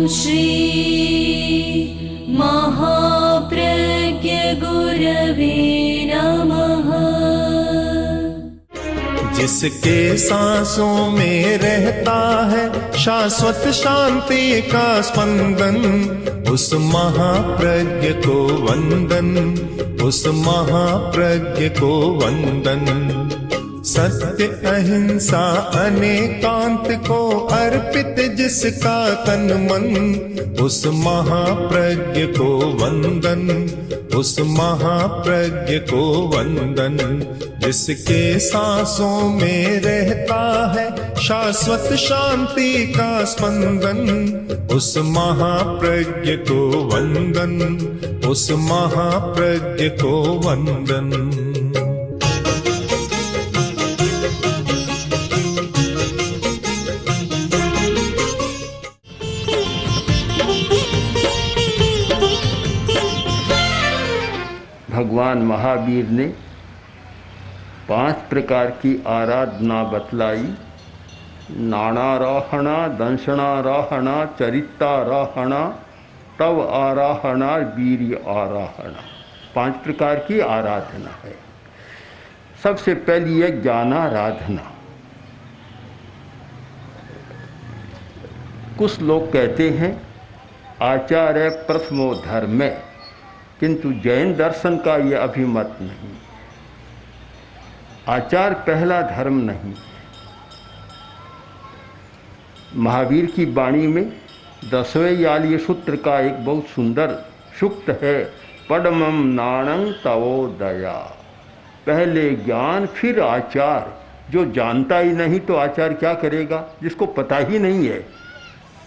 श्री महाप्रज्ञ गुरवे नमः। जिसके सांसों में रहता है शाश्वत शांति का स्पंदन, उस महाप्रज्ञ को वंदन, उस महाप्रज्ञ को वंदन। सत्य अहिंसा अनेकांत को अर्पित जिसका तन मन, उस महाप्रज्ञ को वंदन, उस महाप्रज्ञ को वंदन। जिसके सांसों में रहता है शाश्वत शांति का स्पंदन, उस महाप्रज्ञ को वंदन, उस महाप्रज्ञ को वंदन। भगवान महावीर ने 5 प्रकार की आराधना बतलाई। नाणारोहणा, दंशनारोहणा, चरितारोहणा, तव आरोहणा, वीर्य आरोहणा। 5 प्रकार की आराधना है। सबसे पहली है ज्ञानाराधना। कुछ लोग कहते हैं आचार्य प्रथमो धर्म, किंतु जैन दर्शन का यह अभिमत नहीं। आचार पहला धर्म नहीं। महावीर की वाणी में 10वें यालीय सूत्र का एक बहुत सुंदर सूक्त है, पडमम नाणं तवोदया। पहले ज्ञान फिर आचार। जो जानता ही नहीं तो आचार क्या करेगा? जिसको पता ही नहीं है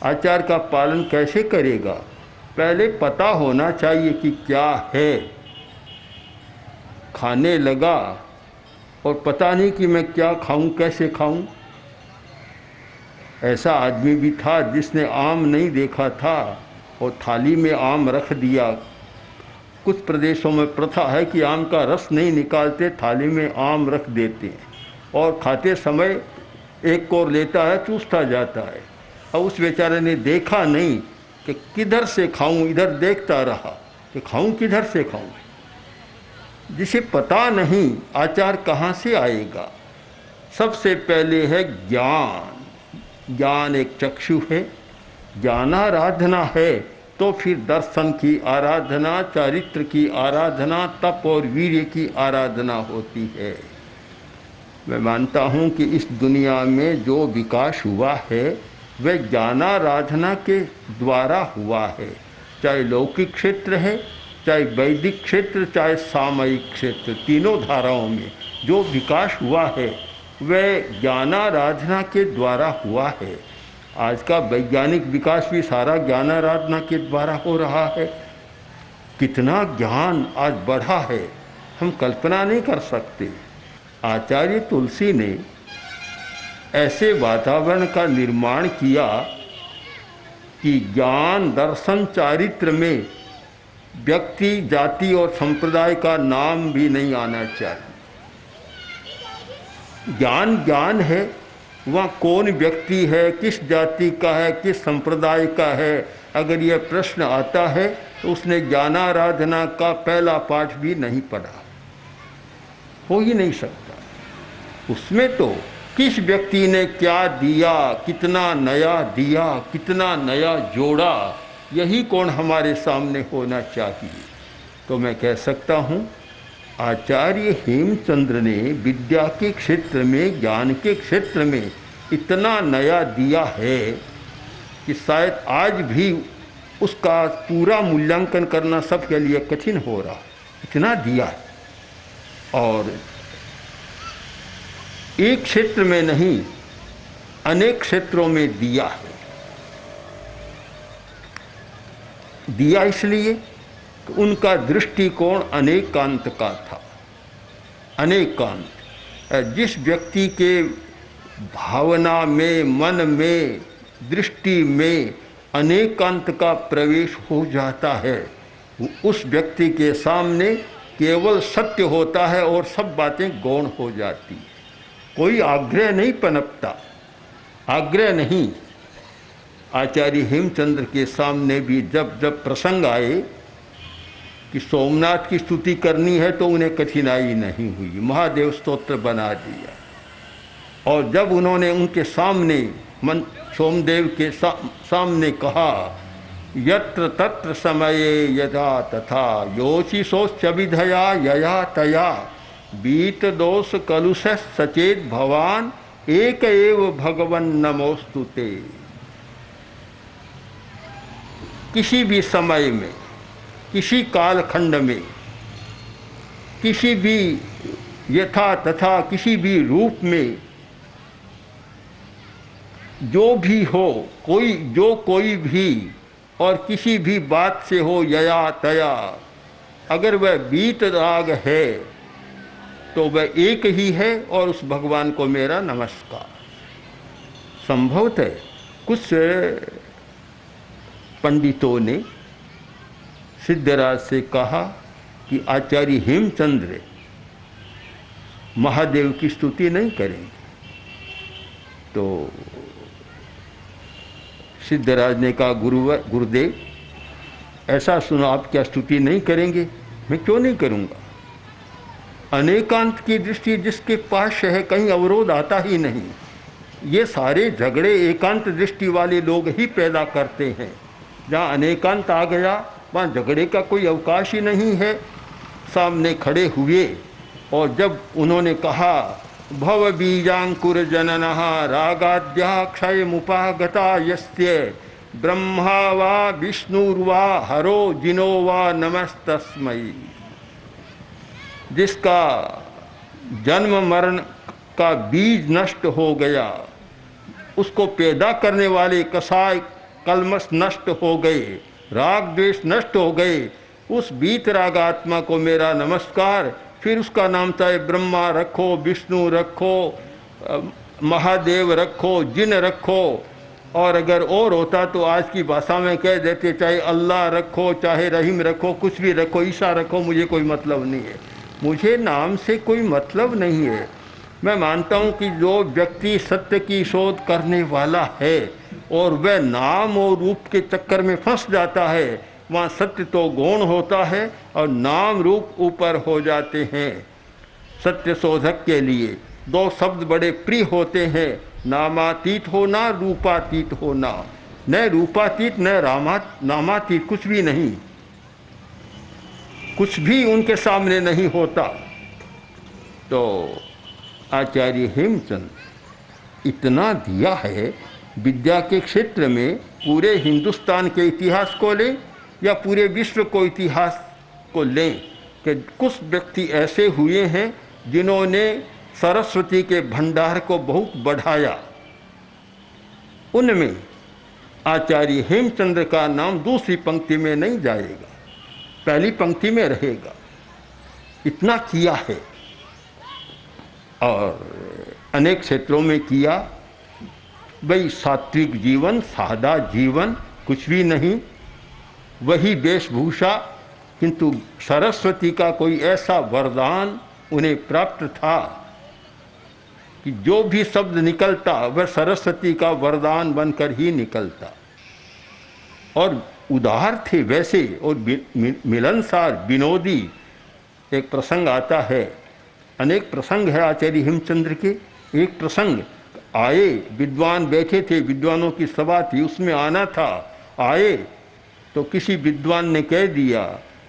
आचार का पालन कैसे करेगा? पहले पता होना चाहिए कि क्या है। खाने लगा और पता नहीं कि मैं क्या खाऊं, कैसे खाऊं। ऐसा आदमी भी था जिसने आम नहीं देखा था और थाली में आम रख दिया। कुछ प्रदेशों में प्रथा है कि आम का रस नहीं निकालते, थाली में आम रख देते हैं और खाते समय एक कोर लेता है, चूसता जाता है। और उस बेचारे ने देखा नहीं कि किधर से खाऊं, इधर देखता रहा कि खाऊं किधर से खाऊं। जिसे पता नहीं आचार कहाँ से आएगा? सबसे पहले है ज्ञान। ज्ञान एक चक्षु है, ज्ञानाराधना है तो फिर दर्शन की आराधना, चारित्र की आराधना, तप और वीर्य की आराधना होती है। मैं मानता हूँ कि इस दुनिया में जो विकास हुआ है वह ज्ञानाराधना के द्वारा हुआ है। चाहे लौकिक क्षेत्र है, चाहे वैदिक क्षेत्र, चाहे सामयिक क्षेत्र, तीनों धाराओं में जो विकास हुआ है वह ज्ञानाराधना के द्वारा हुआ है। आज का वैज्ञानिक विकास भी सारा ज्ञानाराधना के द्वारा हो रहा है। कितना ज्ञान आज बढ़ा है हम कल्पना नहीं कर सकते। आचार्य तुलसी ने ऐसे वातावरण का निर्माण किया कि ज्ञान, दर्शन, चारित्र में व्यक्ति, जाति और संप्रदाय का नाम भी नहीं आना चाहिए। ज्ञान ज्ञान है, वहाँ कौन व्यक्ति है, किस जाति का है, किस संप्रदाय का है, अगर यह प्रश्न आता है तो उसने ज्ञानाराधना का पहला पाठ भी नहीं पढ़ा। हो ही नहीं सकता। उसमें तो किस व्यक्ति ने क्या दिया, कितना नया दिया, कितना नया जोड़ा, यही कोण हमारे सामने होना चाहिए। तो मैं कह सकता हूँ आचार्य हेमचंद्र ने विद्या के क्षेत्र में, ज्ञान के क्षेत्र में इतना नया दिया है कि शायद आज भी उसका पूरा मूल्यांकन करना सबके लिए कठिन हो रहा। इतना दिया है और एक क्षेत्र में नहीं, अनेक क्षेत्रों में दिया है। दिया इसलिए कि उनका दृष्टिकोण अनेकांत का था। अनेकांत, जिस व्यक्ति के भावना में, मन में, दृष्टि में अनेकांत का प्रवेश हो जाता है, उस व्यक्ति के सामने केवल सत्य होता है और सब बातें गौण हो जाती हैं। कोई आग्रह नहीं पनपता, आग्रह नहीं। आचार्य हेमचंद्र के सामने भी जब जब प्रसंग आए कि सोमनाथ की स्तुति करनी है तो उन्हें कठिनाई नहीं हुई, महादेव स्तोत्र बना दिया। और जब उन्होंने उनके सामने सोमदेव के सामने कहा, यत्र तत्र समये यथा तथा योचिषोश्चविधया यया तया बीत दोष कलुष सचेत भवान एक एव भगवन नमोस्तुते। किसी भी समय में, किसी कालखंड में, किसी भी यथा तथा किसी भी रूप में जो भी हो, कोई भी और किसी भी बात से हो यया तया, अगर वह बीत राग है तो वह एक ही है और उस भगवान को मेरा नमस्कार। संभवतः कुछ पंडितों ने सिद्धराज से कहा कि आचार्य हेमचंद्र महादेव की स्तुति नहीं करेंगे। तो सिद्धराज ने कहा, गुरुदेव ऐसा सुना आप क्या स्तुति नहीं करेंगे? मैं क्यों नहीं करूँगा? अनेकांत की दृष्टि जिसके पास है कहीं अवरोध आता ही नहीं। ये सारे झगड़े एकांत दृष्टि वाले लोग ही पैदा करते हैं। जहाँ अनेकांत आ गया वहाँ झगड़े का कोई अवकाश ही नहीं है। सामने खड़े हुए और जब उन्होंने कहा, भव बीजांकुर जननः रागाद्या क्षय मुपागता यस्य ब्रह्मा वा विष्णुर्वा हरो जिनो वा नमस्तस्मै। जिसका जन्म मरण का बीज नष्ट हो गया, उसको पैदा करने वाले कसाय कलमश नष्ट हो गए, राग द्वेष नष्ट हो गए, उस बीत रागात्मा को मेरा नमस्कार। फिर उसका नाम चाहे ब्रह्मा रखो, विष्णु रखो, महादेव रखो, जिन रखो, और अगर और होता तो आज की भाषा में कह देते चाहे अल्लाह रखो, चाहे रहीम रखो, कुछ भी रखो, ईसा रखो, मुझे कोई मतलब नहीं है। मुझे नाम से कोई मतलब नहीं है। मैं मानता हूँ कि जो व्यक्ति सत्य की शोध करने वाला है और वह नाम और रूप के चक्कर में फंस जाता है, वहाँ सत्य तो गौण होता है और नाम रूप ऊपर हो जाते हैं। सत्य शोधक के लिए दो शब्द बड़े प्रिय होते हैं, नामातीत होना, रूपातीत होना। न रूपातीत न नामातीत, कुछ भी नहीं, कुछ भी उनके सामने नहीं होता। तो आचार्य हेमचंद इतना दिया है विद्या के क्षेत्र में। पूरे हिंदुस्तान के इतिहास को लें या पूरे विश्व को इतिहास को लें कि कुछ व्यक्ति ऐसे हुए हैं जिन्होंने सरस्वती के भंडार को बहुत बढ़ाया। उनमें आचार्य हेमचंद्र का नाम दूसरी पंक्ति में नहीं जाएगा, पहली पंक्ति में रहेगा। इतना किया है और अनेक क्षेत्रों में किया। भाई सात्विक जीवन, सादा जीवन, कुछ भी नहीं, वही वेशभूषा। किंतु सरस्वती का कोई ऐसा वरदान उन्हें प्राप्त था कि जो भी शब्द निकलता वह सरस्वती का वरदान बनकर ही निकलता। और उदार थे वैसे और मिलनसार, विनोदी। एक प्रसंग आता है, अनेक प्रसंग है आचार्य हेमचंद्र के। एक प्रसंग आए, विद्वान बैठे थे, विद्वानों की सभा थी, उसमें आना था। आए तो किसी विद्वान ने कह दिया,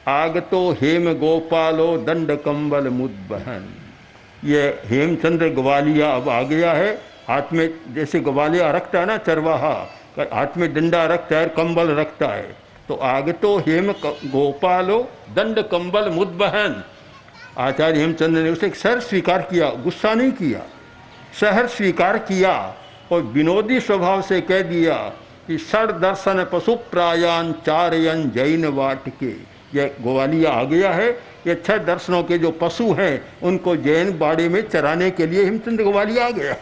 आगतो हेम गोपालो दंड कंबल मुद्बहन। ये हेमचंद्र ग्वालिया अब आ गया है। हाथ में जैसे ग्वालिया रखता है ना चरवाहा, हाथ में डंडा रखता है, कंबल रखता है। तो आगतो हेम गोपालो दंड कंबल मुद्बहन। आचार्य हेमचंद्र ने उसे सर स्वीकार किया, गुस्सा नहीं किया, सहर स्वीकार किया और विनोदी स्वभाव से कह दिया कि सर दर्शन पशु प्रायान चारयन जैन वाटिके। यह ग्वालिया आ गया है, ये 6 दर्शनों के जो पशु हैं उनको जैन बाड़े में चराने के लिए हेमचंद्र ग्वालिया आ गया।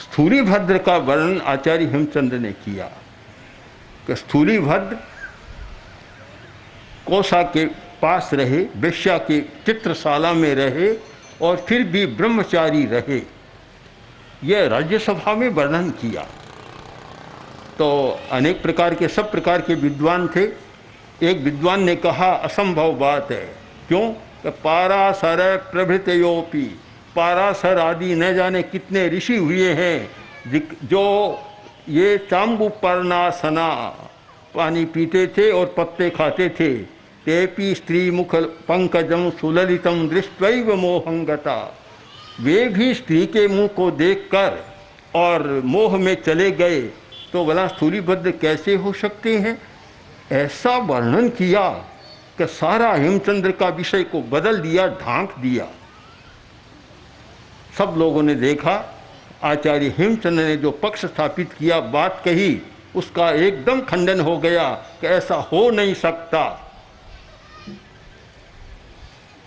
स्थूलीभद्र का वर्णन आचार्य हेमचंद्र ने किया कि स्थूलीभद्र कोसा के पास रहे, वेश्या के चित्रशाला में रहे और फिर भी ब्रह्मचारी रहे। यह राज्यसभा में वर्णन किया। तो अनेक प्रकार के, सब प्रकार के विद्वान थे। एक विद्वान ने कहा असंभव बात है। क्यों? कि पाराशर प्रभृतयोपि, पाराशर आदि न जाने कितने ऋषि हुए हैं जो ये चाम्बुपर्णासना पानी पीते थे और पत्ते खाते थे। तेपि स्त्री मुख पंकजम सुललितम दृष्ट्वैव मोहंगता, वे भी स्त्री के मुंह को देखकर और मोह में चले गए। तो भला स्थूलिभद्र कैसे हो सकते हैं? ऐसा वर्णन किया कि सारा हेमचंद्र का विषय को बदल दिया, ढांक दिया। सब लोगों ने देखा, आचार्य हेमचंद्र ने जो पक्ष स्थापित किया, बात कही, उसका एकदम खंडन हो गया कि ऐसा हो नहीं सकता।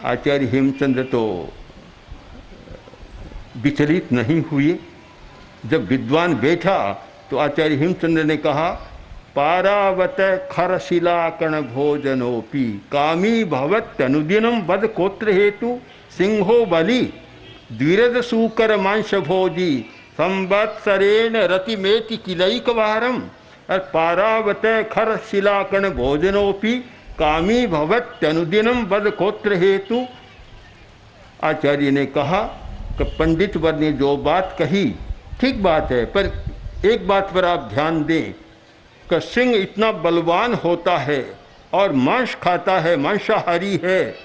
आचार्य हेमचंद्र तो विचलित नहीं हुए। जब विद्वान बैठा तो आचार्य हेमचंद्र ने कहा, पारावत खरशिला कण भोजनोपि कामी भवत अनुदिनम बद कोत्र हेतु सिंहो बलि द्विरद सूकर मांस भोजी संवत्सरेण रतिमेति किलैक वारम। और पारावत खरशिला कण भोजनोपि कामी भवत अनुदिनम बद कोत्र हेतु। आचार्य ने कहा कि पंडित वर ने जो बात कही ठीक बात है, पर एक बात पर आप ध्यान दें कि सिंह इतना बलवान होता है और मांस खाता है, मांसाहारी है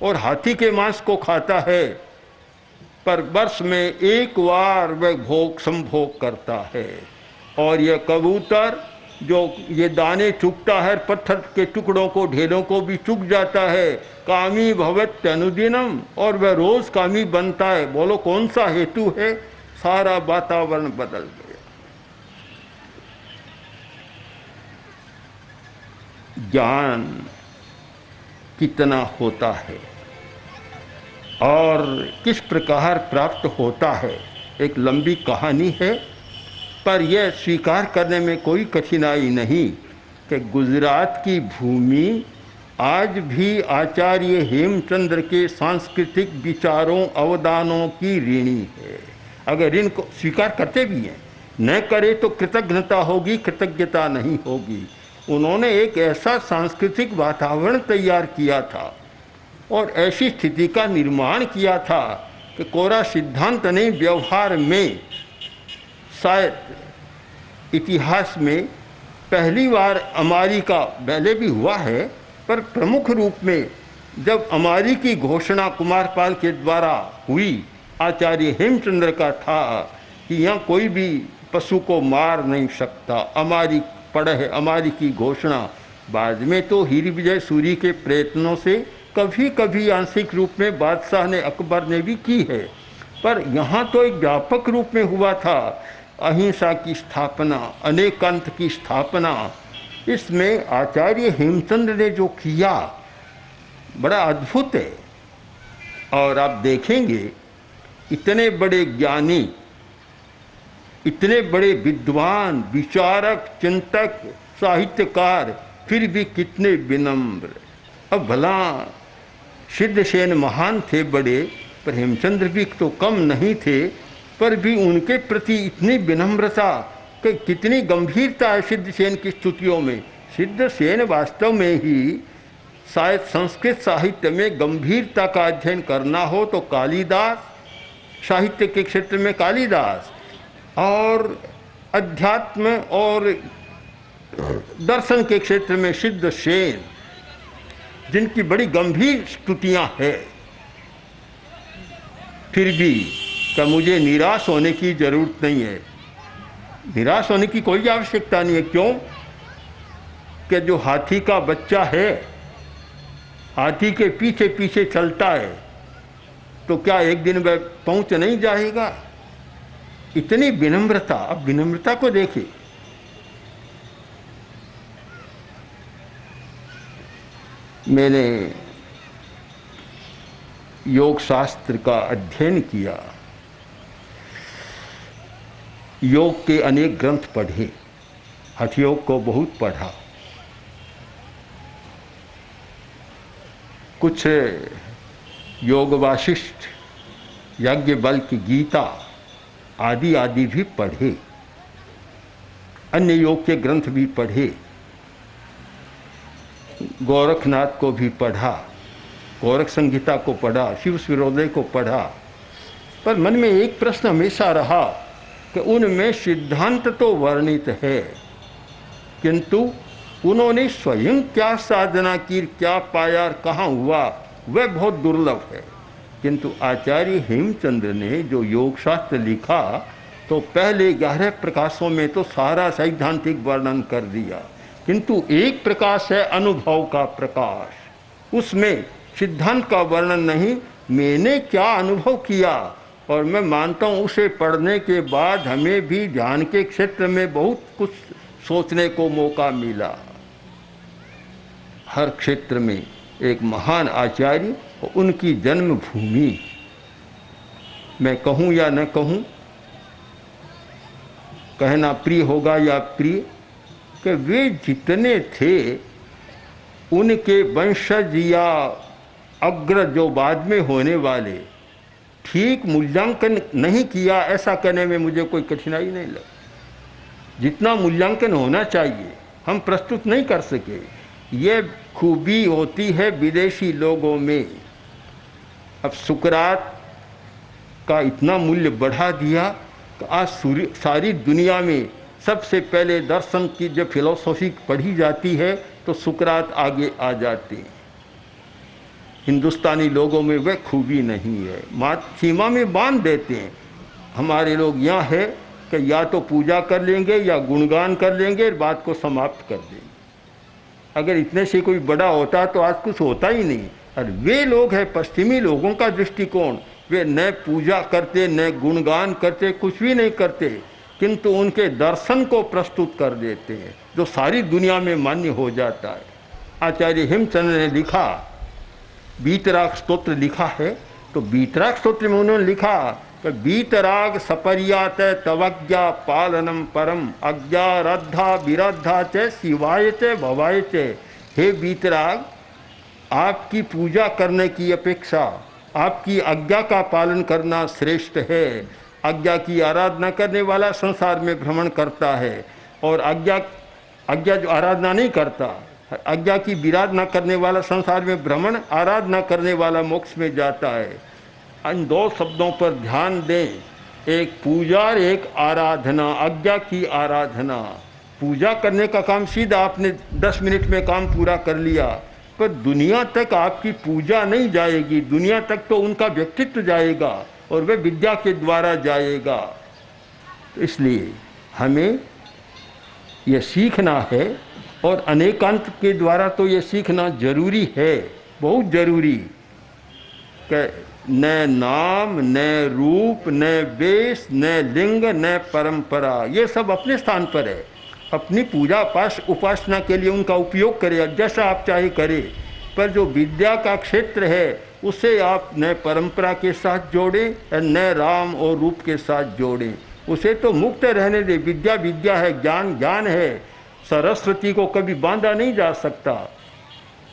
और हाथी के मांस को खाता है, पर वर्ष में एक बार वह भोग संभोग करता है। और यह कबूतर जो ये दाने चुगता है, पत्थर के टुकड़ों को, ढेलों को भी चुग जाता है। कामी भवत अनुदिनम, और वह रोज कामी बनता है। बोलो कौन सा हेतु है? सारा वातावरण बदल गया। ज्ञान कितना होता है और किस प्रकार प्राप्त होता है, एक लंबी कहानी है, पर यह स्वीकार करने में कोई कठिनाई नहीं कि गुजरात की भूमि आज भी आचार्य हेमचंद्र के सांस्कृतिक विचारों, अवदानों की ऋणी है। अगर ऋण को स्वीकार करते भी हैं, न करे तो कृतज्ञता होगी, कृतज्ञता नहीं होगी। उन्होंने एक ऐसा सांस्कृतिक वातावरण तैयार किया था और ऐसी स्थिति का निर्माण किया था कि कोरा सिद्धांत नहीं, व्यवहार में शायद इतिहास में पहली बार अमारी का, पहले भी हुआ है पर प्रमुख रूप में जब अमारी की घोषणा कुमारपाल के द्वारा हुई, आचार्य हेमचंद्र का था कि यहाँ कोई भी पशु को मार नहीं सकता। अमारी पड़ा है, अमारी की घोषणा। बाद में तो हीर विजय सूरी के प्रयत्नों से कभी कभी आंशिक रूप में बादशाह ने, अकबर ने भी की है, पर यहाँ तो एक व्यापक रूप में हुआ था। अहिंसा की स्थापना, अनेकांत की स्थापना, इसमें आचार्य हेमचंद्र ने जो किया बड़ा अद्भुत है। और आप देखेंगे इतने बड़े ज्ञानी, इतने बड़े विद्वान, विचारक, चिंतक, साहित्यकार, फिर भी कितने विनम्र। अब भला सिद्धसेन महान थे बड़े, पर हेमचंद्र भी तो कम नहीं थे, पर भी उनके प्रति इतनी विनम्रता कि कितनी गंभीरता है सिद्धसेन की स्तुतियों में। सिद्धसेन वास्तव में ही शायद संस्कृत साहित्य में गंभीरता का अध्ययन करना हो तो कालिदास, साहित्य के क्षेत्र में कालिदास, और अध्यात्म और दर्शन के क्षेत्र में सिद्धसेन, जिनकी बड़ी गंभीर स्तुतियां हैं। फिर भी क्या मुझे निराश होने की जरूरत नहीं है, निराश होने की कोई आवश्यकता नहीं है। क्यों? कि जो हाथी का बच्चा है, हाथी के पीछे पीछे चलता है, तो क्या एक दिन वह पहुंच नहीं जाएगा? इतनी विनम्रता। अब विनम्रता को देखिए। मैंने योग शास्त्र का अध्ययन किया, योग के अनेक ग्रंथ पढ़े, हठ योग को बहुत पढ़ा, कुछ योग वाशिष्ठ, याज्ञवल्क्य की गीता, आदि आदि भी पढ़े, अन्य योग के ग्रंथ भी पढ़े, गोरखनाथ को भी पढ़ा, गोरख संहिता को पढ़ा, शिव सूर्योदय को पढ़ा, पर मन में एक प्रश्न हमेशा रहा कि उनमें सिद्धांत तो वर्णित है, किंतु उन्होंने स्वयं क्या साधना की, क्या पाया, कहाँ हुआ, वह बहुत दुर्लभ है। किंतु आचार्य हेमचंद्र ने जो योग शास्त्र लिखा तो पहले 11 प्रकाशों में तो सारा सैद्धांतिक वर्णन कर दिया, किंतु एक प्रकाश है अनुभव का प्रकाश, उसमें सिद्धांत का वर्णन नहीं, मैंने क्या अनुभव किया। और मैं मानता हूँ उसे पढ़ने के बाद हमें भी ध्यान के क्षेत्र में बहुत कुछ सोचने को मौका मिला। हर क्षेत्र में एक महान आचार्य और उनकी जन्मभूमि, मैं कहूँ या न कहूँ, कहना प्रिय होगा या प्रिय, कि वे जितने थे उनके वंशज या अग्र जो बाद में होने वाले ठीक मूल्यांकन नहीं किया, ऐसा कहने में मुझे कोई कठिनाई नहीं लगी। जितना मूल्यांकन होना चाहिए हम प्रस्तुत नहीं कर सके, ये खूबी होती है विदेशी लोगों में। अब सुकरात का इतना मूल्य बढ़ा दिया कि आज सारी दुनिया में सबसे पहले दर्शन की जब फिलोसॉफी पढ़ी जाती है तो सुकरात आगे आ जाते हैं। हिंदुस्तानी लोगों में वह खूबी नहीं है, मात सीमा में बांध देते हैं। हमारे लोग यहाँ है कि या तो पूजा कर लेंगे या गुणगान कर लेंगे, बात को समाप्त कर देंगे। अगर इतने से कोई बड़ा होता तो आज कुछ होता ही नहीं। और वे लोग हैं पश्चिमी लोगों का दृष्टिकोण, वे न पूजा करते न गुणगान करते, कुछ भी नहीं करते, किंतु उनके दर्शन को प्रस्तुत कर देते हैं जो सारी दुनिया में मान्य हो जाता है। आचार्य हेमचंद्र ने लिखा, बीतराग स्तोत्र लिखा है, तो बीतराग स्तोत्र में उन्होंने लिखा कि बीतराग सपर्यात तवज्ञा पालनम परम अज्ञाराधा विराधा च शिवाय च भवाय च। हे बीतराग, आपकी पूजा करने की अपेक्षा आपकी आज्ञा का पालन करना श्रेष्ठ है। आज्ञा की आराधना करने वाला संसार में भ्रमण करता है, और आज्ञा जो आराधना नहीं करता, आज्ञा की विराधना करने वाला संसार में भ्रमण, आराधना करने वाला मोक्ष में जाता है। इन दो शब्दों पर ध्यान दें, एक पूजा और एक आराधना। आज्ञा की आराधना, पूजा करने का काम सीधा आपने 10 मिनट में काम पूरा कर लिया, पर दुनिया तक आपकी पूजा नहीं जाएगी, दुनिया तक तो उनका व्यक्तित्व जाएगा और वह विद्या के द्वारा जाएगा। तो इसलिए हमें यह सीखना है, और अनेकांत के द्वारा तो ये सीखना जरूरी है, बहुत जरूरी, कि न नाम न रूप न वेश न लिंग न परंपरा, ये सब अपने स्थान पर है। अपनी पूजा पाठ उपासना के लिए उनका उपयोग करें, जैसा आप चाहे करें, पर जो विद्या का क्षेत्र है उसे आप न परंपरा के साथ जोड़ें न राम और रूप के साथ जोड़ें, उसे तो मुक्त रहने दें। विद्या विद्या है, ज्ञान ज्ञान है, सरस्वती को कभी बांधा नहीं जा सकता।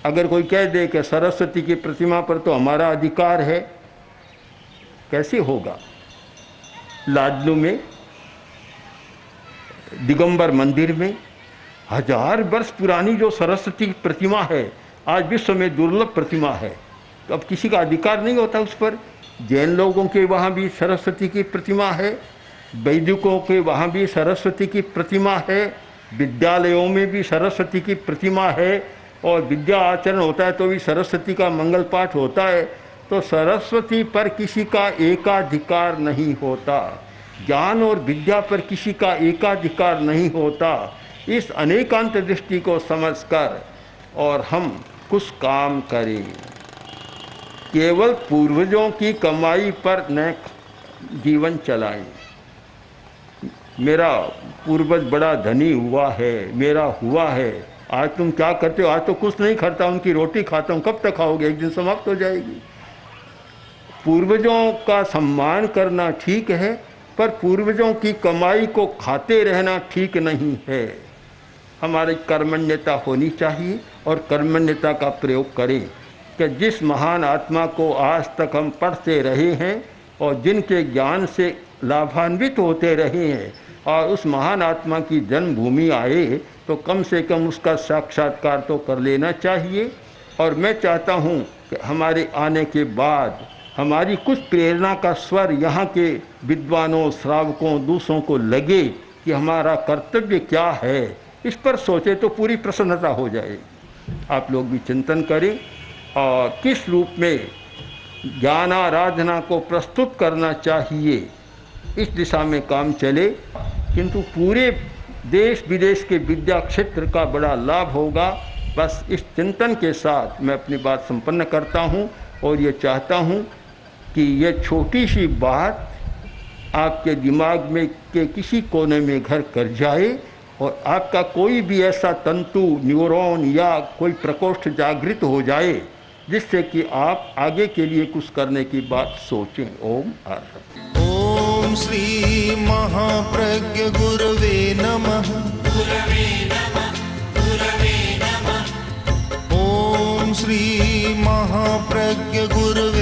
अगर कोई कह दे कि सरस्वती की प्रतिमा पर तो हमारा अधिकार है, कैसे होगा? लाडलू में दिगंबर मंदिर में 1000 वर्ष पुरानी जो सरस्वती की प्रतिमा है, आज विश्व में दुर्लभ प्रतिमा है, तो अब किसी का अधिकार नहीं होता उस पर। जैन लोगों के वहाँ भी सरस्वती की प्रतिमा है, वैदिकों के वहाँ भी सरस्वती की प्रतिमा है, विद्यालयों में भी सरस्वती की प्रतिमा है, और विद्या आचरण होता है तो भी सरस्वती का मंगल पाठ होता है। तो सरस्वती पर किसी का एकाधिकार नहीं होता, ज्ञान और विद्या पर किसी का एकाधिकार नहीं होता। इस अनेकांत दृष्टि को समझकर और हम कुछ काम करें, केवल पूर्वजों की कमाई पर न जीवन चलाएं। मेरा पूर्वज बड़ा धनी हुआ है, मेरा हुआ है, आज तुम क्या करते हो? आज तो कुछ नहीं खाता, उनकी रोटी खाता हूँ, कब तक खाओगे? एक दिन समाप्त हो जाएगी। पूर्वजों का सम्मान करना ठीक है, पर पूर्वजों की कमाई को खाते रहना ठीक नहीं है। हमारी कर्मण्यता होनी चाहिए, और कर्मण्यता का प्रयोग करें कि जिस महान आत्मा को आज तक हम पढ़ते रहे हैं और जिनके ज्ञान से लाभान्वित होते रहे हैं और उस महान आत्मा की जन्मभूमि आए तो कम से कम उसका साक्षात्कार तो कर लेना चाहिए। और मैं चाहता हूँ कि हमारे आने के बाद हमारी कुछ प्रेरणा का स्वर यहाँ के विद्वानों, श्रावकों, दूसरों को लगे कि हमारा कर्तव्य क्या है, इस पर सोचे तो पूरी प्रसन्नता हो जाए। आप लोग भी चिंतन करें और किस रूप में ज्ञान आराधना को प्रस्तुत करना चाहिए, इस दिशा में काम चले। किंतु पूरे देश विदेश के विद्या क्षेत्र का बड़ा लाभ होगा। बस इस चिंतन के साथ मैं अपनी बात संपन्न करता हूँ और ये चाहता हूँ कि ये छोटी सी बात आपके दिमाग में के किसी कोने में घर कर जाए और आपका कोई भी ऐसा तंतु, न्यूरॉन या कोई प्रकोष्ठ जागृत हो जाए जिससे कि आप आगे के लिए कुछ करने की बात सोचें। ओम आर ओम श्री महाप्रज्ञ गुरवे नमः। ओम श्री महाप्रज्ञ गुरवे